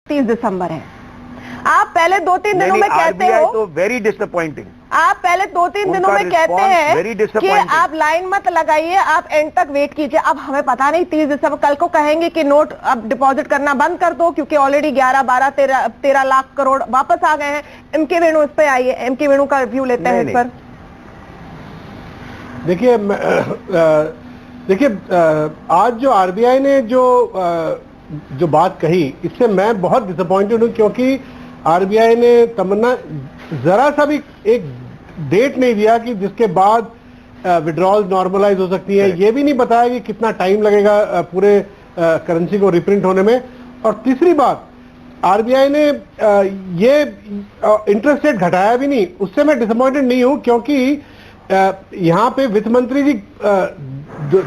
30 दिसंबर है। आप पहले 2-3 दिनों में कहते हो, तो वेरी डिसअपॉइंटिंग। आप पहले 2-3 दिनों में कहते हैं कि आप लाइन मत लगाइए, आप एंड तक वेट कीजिए। अब हमें पता नहीं 30 दिसंबर कल को कहेंगे कि नोट अब डिपॉजिट करना बंद कर दो, क्योंकि ऑलरेडी 11-12-13 लाख करोड़ वापस आ गए हैं। एमके वेणु इस पे आइए, एमके वेणु का रिव्यू लेते हैं इस पर। देखिए आज जो आरबीआई ने जो बात कही, इससे मैं बहुत डिसअपॉइंटेड हूं, क्योंकि आरबीआई ने तमन्ना जरा सा भी एक डेट नहीं दिया कि जिसके बाद विड्रॉल नॉर्मलाइज हो सकती है। ये भी नहीं बताया कि कितना टाइम लगेगा पूरे करेंसी को रिप्रिंट होने में। और तीसरी बात, आरबीआई ने ये इंटरेस्ट रेट घटाया भी नहीं, उससे मैं डिसअपॉइंटेड नहीं हूं, क्योंकि यहां पे वित्त मंत्री जी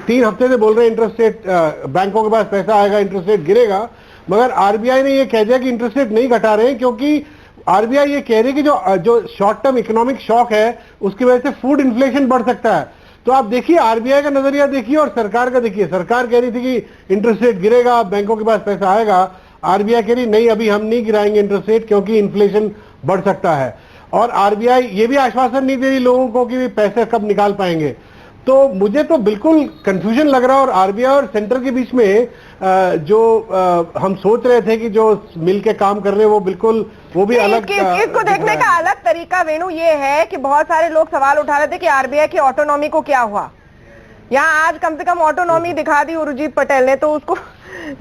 3 हफ्ते से बोल रहे हैं इंटरेस्ट रेट, बैंकों के पास पैसा आएगा, इंटरेस्ट रेट गिरेगा। मगर आरबीआई ने ये कह दिया कि इंटरेस्ट रेट नहीं घटा रहे हैं, क्योंकि आरबीआई ये कह रही है कि जो शॉर्ट टर्म इकोनॉमिक शॉक है उसकी वजह से फूड इन्फ्लेशन बढ़ सकता है। तो आप देखिए आरबीआई का नजरिया देखिए और सरकार का देखिए। सरकार कह रही थी कि इंटरेस्ट रेट गिरेगा, बैंकों के पास पैसा आएगा। आरबीआई कह रही नहीं, अभी हम नहीं गिराएंगे इंटरेस्ट रेट, क्योंकि इन्फ्लेशन बढ़ सकता है। और आरबीआई ये भी आश्वासन नहीं दे रही लोगों को कि पैसे कब निकाल पाएंगे। तो मुझे तो बिल्कुल कंफ्यूजन लग रहा है। और आरबीआई और सेंटर के बीच में जो हम सोच रहे थे कि जो मिल के काम कर रहे हैं, वो बिल्कुल वो भी अलग। इसको देखने का अलग तरीका वेणु ये है कि बहुत सारे लोग सवाल उठा रहे थे कि आरबीआई की ऑटोनॉमी को क्या हुआ। यहाँ आज कम से कम ऑटोनॉमी दिखा दी उर्जित पटेल ने, तो उसको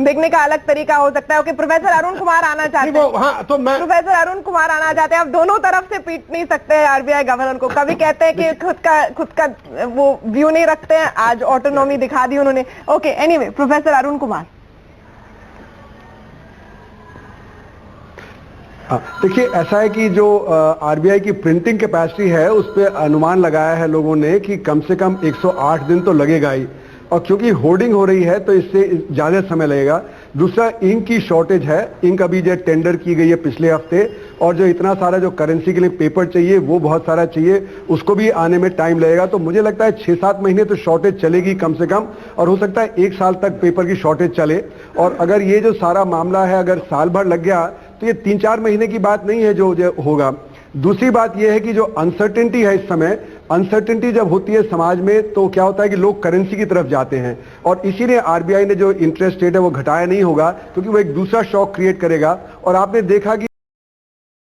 देखने का अलग तरीका हो सकता है। ओके, प्रोफेसर अरुण कुमार आना चाहते हैं। हाँ, तो मैं प्रोफेसर अरुण कुमार आना चाहते हैं। आप दोनों तरफ से पीट नहीं सकते हैं आरबीआई गवर्नर को। कभी कहते हैं कि खुद का वो व्यू नहीं रखते हैं, आज ऑटोनॉमी दिखा दी उन्होंने। Okay, anyway, professor Arun Kumar. देखिए, ऐसा है कि जो आरबीआई की प्रिंटिंग कैपेसिटी है उस पर अनुमान लगाया है लोगों ने कि कम से कम 108 दिन तो लगेगा ही। और क्योंकि होर्डिंग हो रही है तो इससे ज़्यादा समय लगेगा। दूसरा, इंक की शॉर्टेज है। इंक अभी जो टेंडर की गई है पिछले हफ्ते, और जो इतना सारा जो करेंसी के लिए पेपर चाहिए वो बहुत सारा चाहिए, उसको भी आने में टाइम लगेगा। तो मुझे लगता है 6-7 महीने तो शॉर्टेज चलेगी कम से कम, और हो सकता है 1 साल तक पेपर की शॉर्टेज चले। और अगर ये जो सारा मामला है अगर साल भर लग गया तो ये 3-4 महीने की बात नहीं है जो होगा। दूसरी बात यह है कि जो अनसर्टेनिटी है इस समय, अनसर्टेनिटी जब होती है समाज में तो क्या होता है कि लोग करेंसी की तरफ जाते हैं, और इसीलिए आरबीआई ने जो इंटरेस्ट रेट है वो घटाया नहीं होगा, क्योंकि वो एक दूसरा शॉक क्रिएट करेगा। और आपने देखा कि